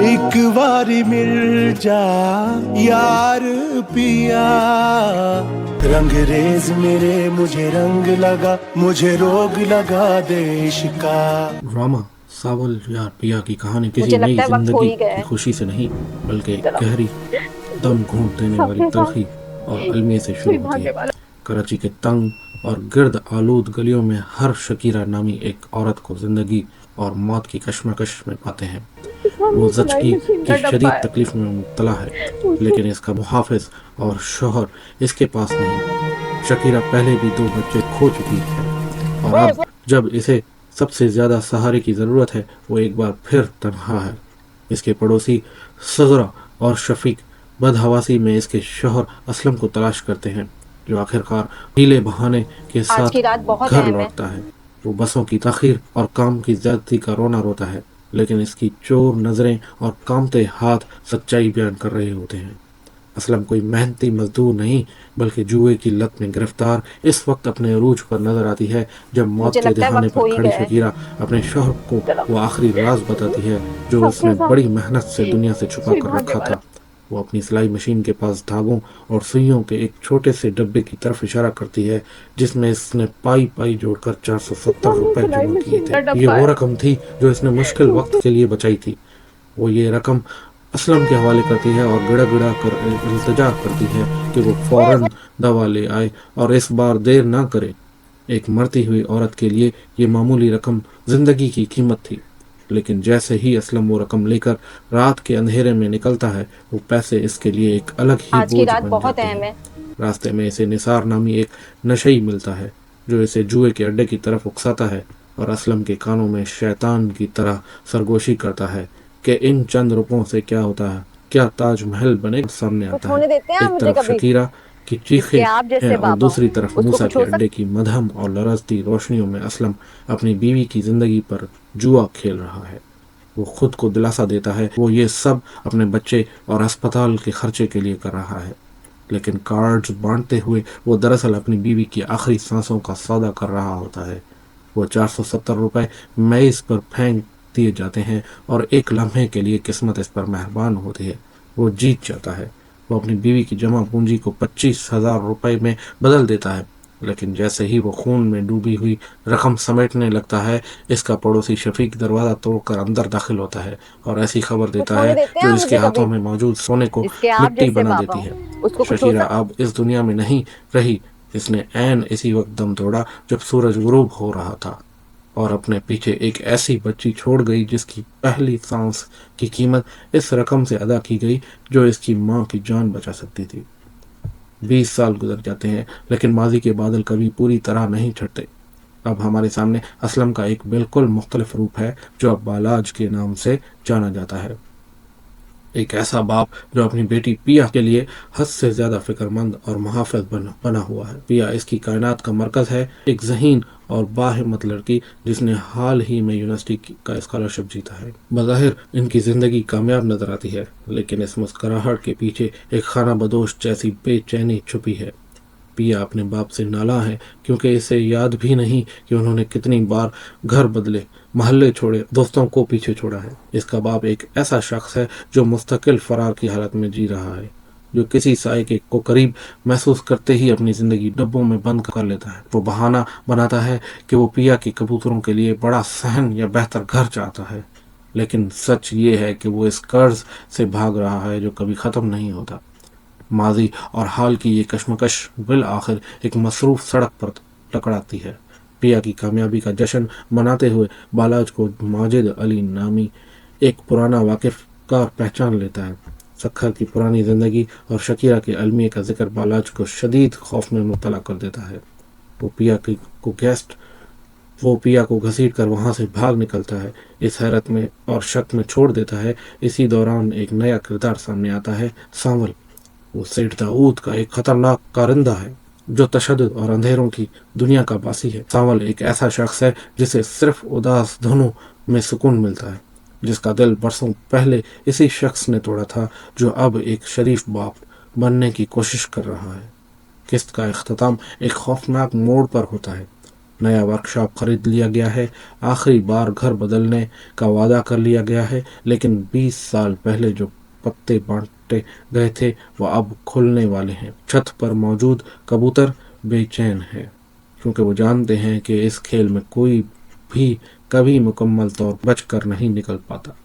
एक बारी मिल जा यार पिया, रंग रेज मेरे मुझे रंग लगा, मुझे रोग लगा देश का। ड्रामा सावल यार पिया की कहानी किसी नई जिंदगी की खुशी से नहीं बल्कि गहरी दम घूंट देने वाली तलखी और अलमिया से शुरू होती है। कराची के तंग और गिरद आलूद गलियों में हर शकीरा नामी एक औरत को जिंदगी और मौत की कश्मकश में पाते हैं। वो ज़चगी की शदीद तकलीफ में मुब्तला है, लेकिन इसका मुहाफिज और शोहर इसके पास नहीं। शकीरा पहले भी 2 बच्चे खो चुकी है और अब जब इसे सबसे ज़्यादा सहारे की ज़रूरत है वो एक बार फिर तन्हा है। इसके पड़ोसी सगरा और शफीक बदहवासी में इसके शोहर असलम को तलाश करते हैं, जो आखिरकार हीले बहाने के साथ घर लौटता है। वो बसों की ताखीर और काम की ज्यादती का रोना रोता है, लेकिन इसकी चोर नजरें और कामते हाथ सच्चाई बयान कर रहे होते हैं। असलम कोई मेहनती मजदूर नहीं बल्कि जुए की लत में गिरफ्तार इस वक्त अपने अरूज पर नजर आती है, जब मौत के दहाने पर खड़ी शकीरा अपने शौहर को वो आखिरी राज बताती है जो उसने बड़ी मेहनत से दुनिया से छुपा कर रखा था। वो अपनी सिलाई मशीन के पास धागों और सुइयों के एक छोटे से डब्बे की तरफ इशारा करती है जिसमें इसने पाई पाई जोड़कर 470 रुपए जमा किए थे। ये वो रकम थी जो इसने मुश्किल वक्त के लिए बचाई थी। वो ये रकम असलम के हवाले करती है और गिड़ा गिड़ा कर इल्तिजा करती है कि वो फौरन दवा ले आए और इस बार देर ना करे। एक मरती हुई औरत के लिए ये मामूली रकम जिंदगी की कीमत थी, लेकिन जैसे ही असलम वो रकम लेकर रात के अंधेरे में निकलता है वो पैसे इसके लिए एक अलग ही बोझ बन जाते हैं। रास्ते में इसे निसार नामी एक नशई मिलता है जो इसे जुए के अड्डे की तरफ उकसाता है और असलम के कानों में शैतान की तरह सरगोशी करता है कि इन चंद रुपयों से क्या होता है, क्या ताजमहल बने। सामने आता है एक तरफ शकीरा की चीखें हैं और दूसरी तरफ मूसा के अड्डे की मधम और लरजती रोशनियों में असलम अपनी बीवी की जिंदगी पर जुआ खेल रहा है। वो खुद को दिलासा देता है वो ये सब अपने बच्चे और अस्पताल के खर्चे के लिए कर रहा है, लेकिन कार्ड्स बांटते हुए वो दरअसल अपनी बीवी की आखिरी सांसों का सौदा कर रहा होता है। वो 470 रुपए मेज पर फेंक दिए जाते हैं और एक लम्हे के लिए किस्मत इस पर मेहरबान होती है। वो जीत जाता है। वो अपनी बीवी की जमा पूंजी को 25,000 रुपए में बदल देता है, लेकिन जैसे ही वो खून में डूबी हुई रकम समेटने लगता है इसका पड़ोसी शफीक दरवाजा तोड़कर अंदर दाखिल होता है और ऐसी खबर देता है जो इसके हाथों में मौजूद सोने को मिट्टी बना देती है। शकीरा अब इस दुनिया में नहीं रही। इसने ऐन इसी वक्त दम तोड़ा जब सूरज गुरूब हो रहा था और अपने पीछे एक ऐसी बच्ची छोड़ गई जिसकी पहली सांस की कीमत इस रकम से अदा की गई जो इसकी माँ की जान बचा सकती थी। 20 साल गुजर जाते हैं लेकिन माजी के बादल कभी पूरी तरह नहीं छटते। अब हमारे सामने असलम का एक बिल्कुल मुख्तलिफ रूप है जो अब बालाज के नाम से जाना जाता है। एक ऐसा बाप जो अपनी बेटी पिया के लिए हद से ज्यादा फिक्रमंद और मुहाफिज बना हुआ है। पिया इसकी कायनात का मरकज है, एक ज़हीन और बाहिम्मत लड़की जिसने हाल ही में यूनिवर्सिटी का स्कॉलरशिप जीता है। बज़ाहिर इनकी जिंदगी कामयाब नजर आती है, लेकिन इस मुस्कुराहट के पीछे एक खाना बदोश जैसी बेचैनी छुपी है। पिया अपने बाप से नाला है क्योंकि इसे याद भी नहीं कि उन्होंने कितनी बार घर बदले, महल्ले छोड़े, दोस्तों को पीछे छोड़ा है। इसका बाप एक ऐसा शख्स है जो मुस्तकिल फरार की हालत में जी रहा है, जो किसी साए के को करीब महसूस करते ही अपनी जिंदगी डब्बों में बंद कर लेता है। वो बहाना बनाता है कि वो पिया के कबूतरों के लिए बड़ा सहन या बेहतर घर चाहता है, लेकिन सच ये है कि वो इस कर्ज से भाग रहा है जो कभी खत्म नहीं होता। माजी और हाल की ये कश्मकश बिल आखिर एक मसरूफ सड़क पर टकराती है। पिया की कामयाबी का जश्न मनाते हुए बालाज को माजिद अली नामी एक पुराना वाकिफ का पहचान लेता है। सखर की पुरानी जिंदगी और शकीरा के अलमिया का जिक्र बालाज को शदीद खौफ में मुब्तला कर देता है। वो पिया को घसीट कर वहां से भाग निकलता है। इस हैरत में और शक में छोड़ देता है। इसी दौरान एक नया किरदार सामने आता है, सांवल। वो सेठ दाऊद का एक खतरनाक कारिंदा है जो तशद्दुद और अंधेरों की दुनिया का बासी है। सांवल एक ऐसा शख्स है जिसे सिर्फ उदास धुनों में सुकून मिलता है, जिसका दिल बरसों पहले इसी शख्स ने तोड़ा था, जो अब एक शरीफ बाप बनने की कोशिश कर रहा है। किस्त का इख्तिताम एक खौफनाक मोड़ पर होता है। नया वर्कशॉप खरीद लिया गया है। आखिरी बार घर बदलने का वादा कर लिया गया है, लेकिन 20 साल पहले जो पत्ते बांटे गए थे वो अब खुलने वाले हैं। छत पर मौजूद कबूतर बेचैन है, क्योंकि वो जानते हैं कि इस खेल में कोई भी कभी मुकम्मल तौर बच कर नहीं निकल पाता।